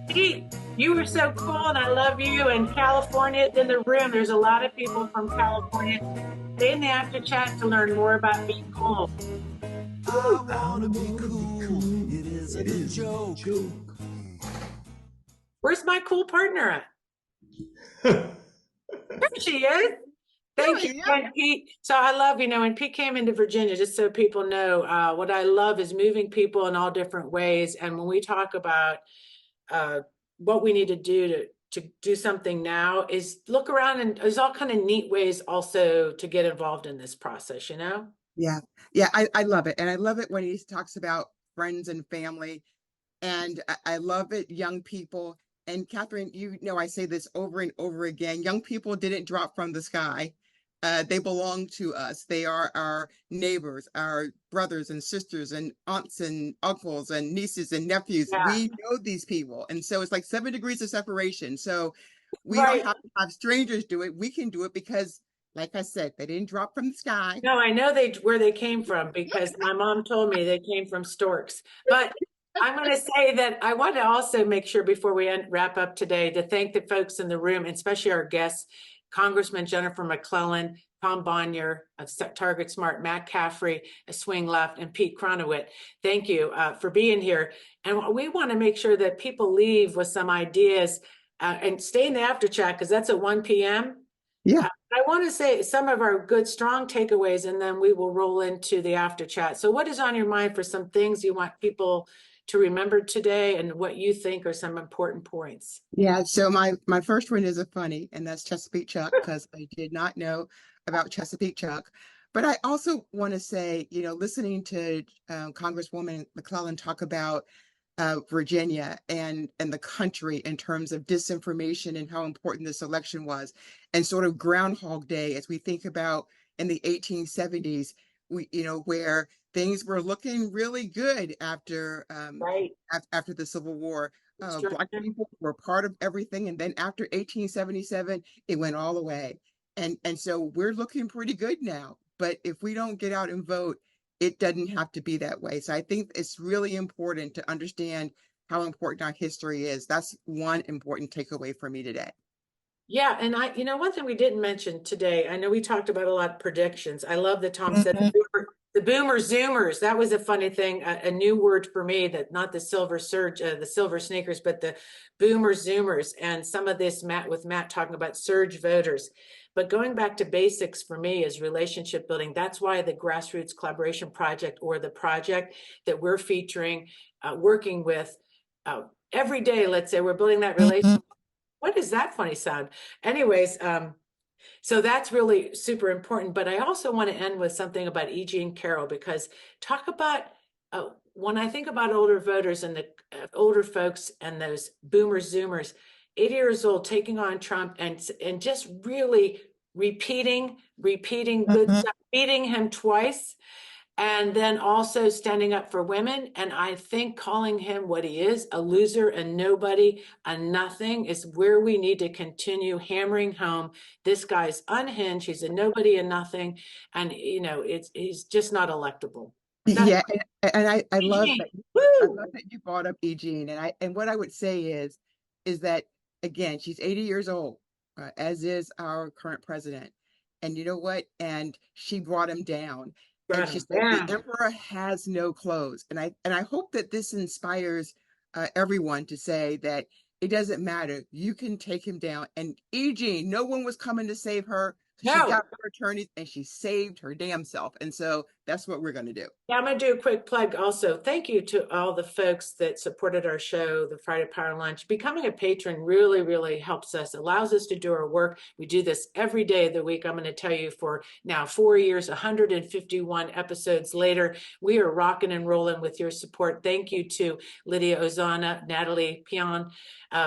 Speaker 2: Pete, you were so cool, and I love you. And California in the room. There's a lot of people from California. Stay in the after chat to learn more about being cool.
Speaker 9: I wanna be cool. It is a joke.
Speaker 2: Where's my cool partner at? There she is. Thank you, Pete. So I love, when Pete came into Virginia, just so people know, what I love is moving people in all different ways. And when we talk about what we need to do to do something now is look around, and there's all kind of neat ways also to get involved in this process,
Speaker 6: Yeah, I love it. And I love it when he talks about friends and family. And I love it, young people. And Catherine, I say this over and over again, young people didn't drop from the sky. They belong to us. They are our neighbors, our brothers and sisters and aunts and uncles and nieces and nephews. Yeah. We know these people. And so it's like 7 degrees of separation. So we don't have to have strangers do it. We can do it because, like I said, they didn't drop from the sky.
Speaker 2: No, I know where they came from because my mom told me they came from storks. But I'm going to say that I want to also make sure before we wrap up today to thank the folks in the room, and especially our guests, Congressman Jennifer McClellan, Tom Bonier of Target Smart, Matt Caffrey of Swing Left, and Pete Kronowitt. Thank you for being here. And we want to make sure that people leave with some ideas and stay in the after chat because that's at 1 p.m.
Speaker 6: Yeah.
Speaker 2: I want to say some of our good, strong takeaways, and then we will roll into the after chat. So what is on your mind for some things you want people to remember today and what you think are some important points?
Speaker 6: Yeah, so my first one is a funny, and that's Chesapeake Chuck, because I did not know about Chesapeake Chuck. But I also want to say, listening to Congresswoman McClellan talk about Virginia and the country in terms of disinformation and how important this election was, and sort of Groundhog Day as we think about in the 1870s, where things were looking really good after
Speaker 2: Right.
Speaker 6: after the Civil War.
Speaker 2: That's right.
Speaker 6: Black people were part of everything, and then after 1877, it went all away. And so we're looking pretty good now. But if we don't get out and vote, it doesn't have to be that way. So I think it's really important to understand how important our history is. That's one important takeaway for me today.
Speaker 2: Yeah, and one thing we didn't mention today, I know we talked about a lot of predictions. I love that Tom said the boomer zoomers. That was a funny thing, a new word for me, that not the silver surge, the silver sneakers, but the boomer zoomers. And some of this Matt talking about surge voters. But going back to basics for me is relationship building. That's why the Grassroots Collaboration Project, or the project that we're featuring, working with every day, let's say, we're building that relationship. What is that funny sound? Anyways, so that's really super important. But I also want to end with something about E.G. and Carol, because talk about when I think about older voters and the older folks and those boomer zoomers, 80 years old, taking on Trump and just really repeating good stuff, beating him twice. And then also standing up for women. And I think calling him what he is, a loser, a nobody, a nothing, is where we need to continue hammering home. This guy's unhinged. He's a nobody, a nothing. And, he's just not electable.
Speaker 6: Yeah. And I love that. I love that you brought up E. Jean. And what I would say is that, again, she's 80 years old, as is our current president. And you know what? And she brought him down. And she said, the emperor has no clothes. And I hope that this inspires everyone to say that it doesn't matter. You can take him down. And E. Jean, no one was coming to save her. So she got her attorneys and she saved her damn self. And so that's what we're going to do.
Speaker 2: Yeah, I'm going to do a quick plug also. Thank you to all the folks that supported our show, the Friday Power Lunch. Becoming a patron really, really helps us, allows us to do our work. We do this every day of the week. I'm going to tell you, for now 4 years, 151 episodes later, we are rocking and rolling with your support. Thank you to Lydia Ozana, Natalie Pion,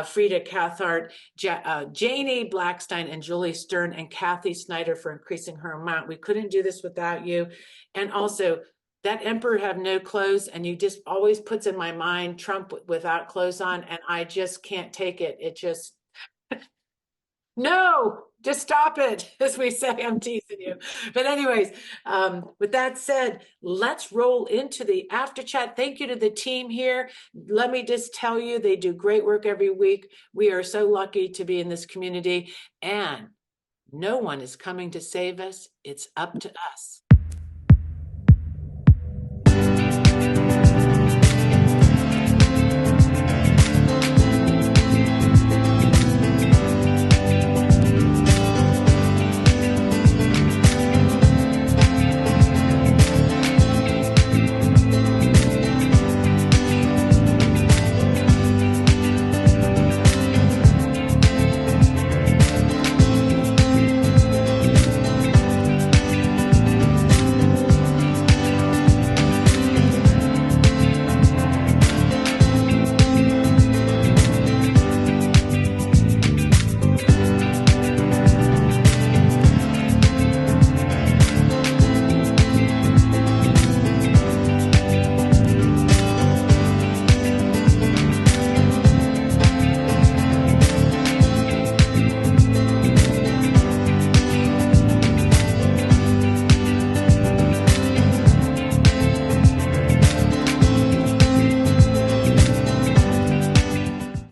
Speaker 2: Frida Cathart, Janie Blackstein, and Julie Stern, and Kathy Snyder for increasing her amount. We couldn't do this without you. And also, that emperor have no clothes, and you just always puts in my mind Trump without clothes on, and I just can't take it. It just, no, just stop it, as we say. I'm teasing you. But anyways, with that said, let's roll into the after chat. Thank you to the team here. Let me just tell you, they do great work every week. We are so lucky to be in this community, and no one is coming to save us. It's up to us.